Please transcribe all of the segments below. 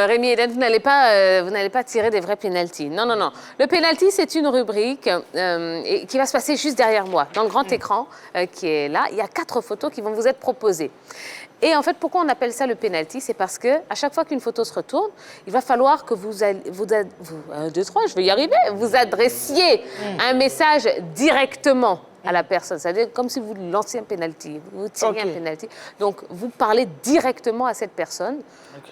Rémi Eden, vous n'allez pas tirer des vrais pénaltys. Non, non, non. Le pénalty, c'est une rubrique qui va se passer juste derrière moi, dans le grand écran qui est là. Il y a 4 photos qui vont vous être proposées. Et en fait, pourquoi on appelle ça le pénalty? C'est parce que à chaque fois qu'une photo se retourne, il va falloir que vous 1, 2, 3, je vais y arriver, vous adressiez un message directement à la personne. C'est-à-dire comme si vous lanciez un pénalty, vous tiriez un pénalty. Donc, vous parlez directement à cette personne.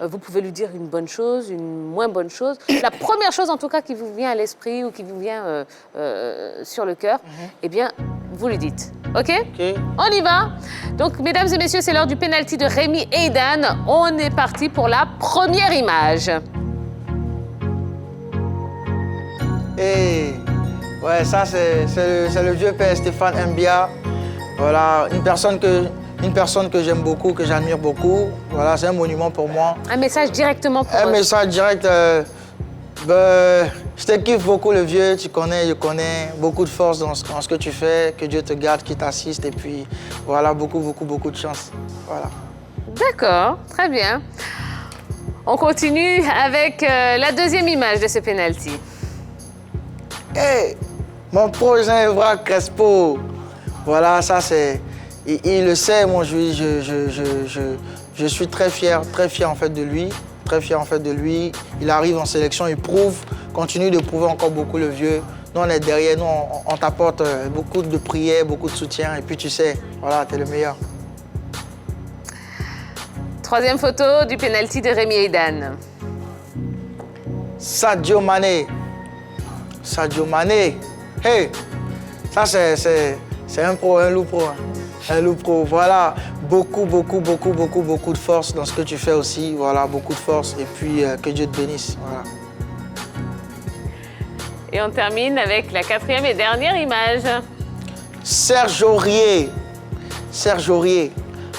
Vous pouvez lui dire une bonne chose, une moins bonne chose. La première chose, en tout cas, qui vous vient à l'esprit ou qui vous vient sur le cœur, eh bien, vous lui dites. OK? On y va. Donc, mesdames et messieurs, c'est l'heure du pénalty de Rémi Eidan. On est parti pour la première image. Hey. Ouais, ça, c'est le vieux père Stéphane Mbia. Voilà, une personne que j'aime beaucoup, que j'admire beaucoup. Voilà, c'est un monument pour moi. Un message directement pour Un message direct. Je te kiffe beaucoup, le vieux. Tu connais, je connais. Beaucoup de force dans ce que tu fais. Que Dieu te garde, qu'il t'assiste. Et puis, voilà, beaucoup de chance. Voilà. D'accord, très bien. On continue avec la deuxième image de ce penalty. Hey, mon prochain Evra Crespo. Voilà, ça c'est... Il le sait, moi je suis très fier en fait de lui. Très fier en fait de lui. Il arrive en sélection, il prouve, continue de prouver encore beaucoup le vieux. Nous on est derrière, nous on t'apporte beaucoup de prières, beaucoup de soutien. Et puis tu sais, voilà, t'es le meilleur. Troisième photo du penalty de Rémi Eidan. Sadio Mané. Sadio Mané. Hey, ça c'est un pro, un loup pro. Un loup pro, voilà. Beaucoup de force dans ce que tu fais aussi. Voilà, beaucoup de force. Et puis, que Dieu te bénisse. Voilà. Et on termine avec la quatrième et dernière image. Serge Aurier. Serge Aurier.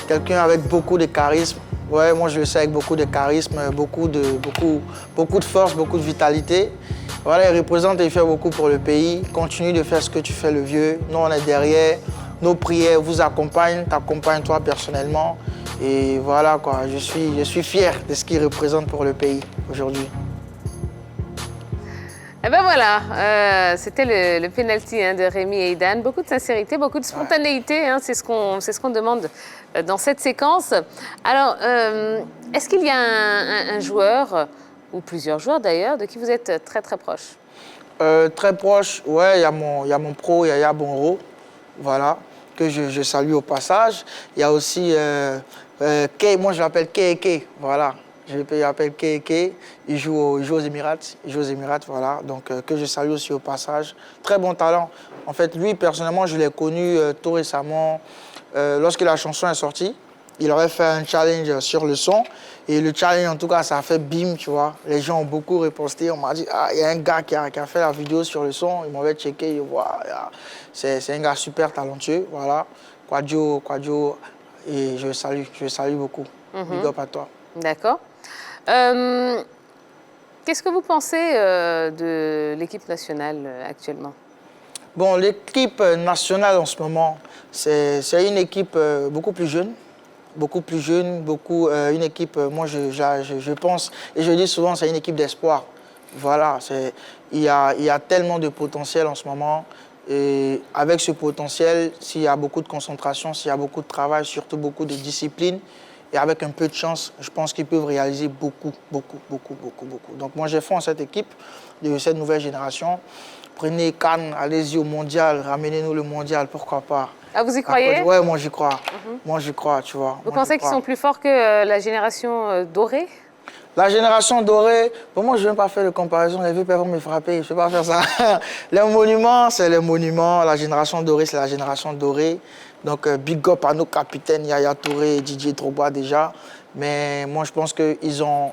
Quelqu'un avec beaucoup de charisme. Ouais, moi je le sais, avec beaucoup de charisme, beaucoup de force, beaucoup de vitalité. Voilà, il représente et il fait beaucoup pour le pays. Continue de faire ce que tu fais, le vieux. Nous, on est derrière. Nos prières vous accompagnent, t'accompagnent toi personnellement. Et voilà, quoi, je suis fier de ce qu'il représente pour le pays aujourd'hui. Et ben voilà, c'était le penalty de Rémi Eidan. Beaucoup de sincérité, beaucoup de spontanéité, hein, c'est ce qu'on demande dans cette séquence. Alors, est-ce qu'il y a un joueur, ou plusieurs joueurs d'ailleurs, de qui vous êtes très proche? Très proche, ouais, il y a mon pro Yaya Bonro, voilà, que je salue au passage. Il y a aussi Kay, moi je l'appelle Keke, voilà. Je l'appelle Keke, il joue aux Émirats, voilà, donc que je salue aussi au passage. Très bon talent. En fait, lui, personnellement, je l'ai connu tout récemment, lorsque la chanson est sortie. Il aurait fait un challenge sur le son. Et le challenge, en tout cas, ça a fait bim, tu vois. Les gens ont beaucoup riposté. On m'a dit, ah, il y a un gars qui a fait la vidéo sur le son. Ils m'avaient checké. C'est un gars super talentueux, voilà. Quadio, et je le salue beaucoup. Big up à toi. D'accord. Qu'est-ce que vous pensez de l'équipe nationale actuellement? Bon, l'équipe nationale en ce moment, c'est une équipe beaucoup plus jeune. Une équipe, moi je pense, et je dis souvent, c'est une équipe d'espoir. Voilà, il y a tellement de potentiel en ce moment. Et avec ce potentiel, s'il y a beaucoup de concentration, s'il y a beaucoup de travail, surtout beaucoup de discipline, et avec un peu de chance, je pense qu'ils peuvent réaliser beaucoup. Donc moi j'ai foi en cette équipe, de cette nouvelle génération. Prenez Cannes, allez-y au mondial, ramenez-nous le mondial, pourquoi pas. Ah, vous y croyez? Ouais, moi j'y crois. Moi j'y crois, tu vois. Vous pensez qu'ils sont plus forts que la génération dorée? La génération dorée, pour moi je ne vais pas faire de comparaison, les vieux peuvent me frapper, je ne vais pas faire ça. Les monuments, c'est les monuments, la génération dorée, c'est la génération dorée. Donc big up à nos capitaines, Yaya Touré et Didier Drogba déjà. Mais moi je pense qu'ils ont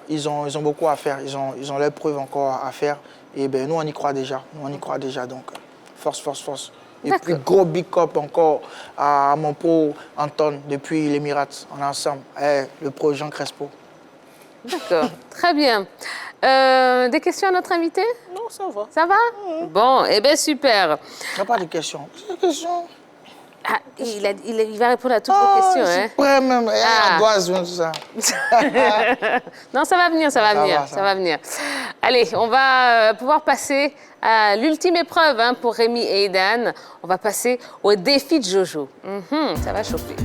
beaucoup à faire, ils ont leurs preuves encore à faire. Et ben nous on y croit déjà, donc force. Et puis gros big up encore à mon pro Anton depuis l'Émirat, on est ensemble, le pro Jean Crespo. D'accord, très bien. Des questions à notre invité? Non, ça va. Ça va? Bon, eh bien super. Il n'y a pas de questions. Des questions. Ah, il va répondre à toutes vos questions. Je Hein. suis prêt même. Ah. Doise, tout ça. Non, ça va venir, ça va venir, ça va venir. Allez, on va pouvoir passer à l'ultime épreuve hein, pour Rémi et Aidan. On va passer au défi de Jojo. Ça va chauffer.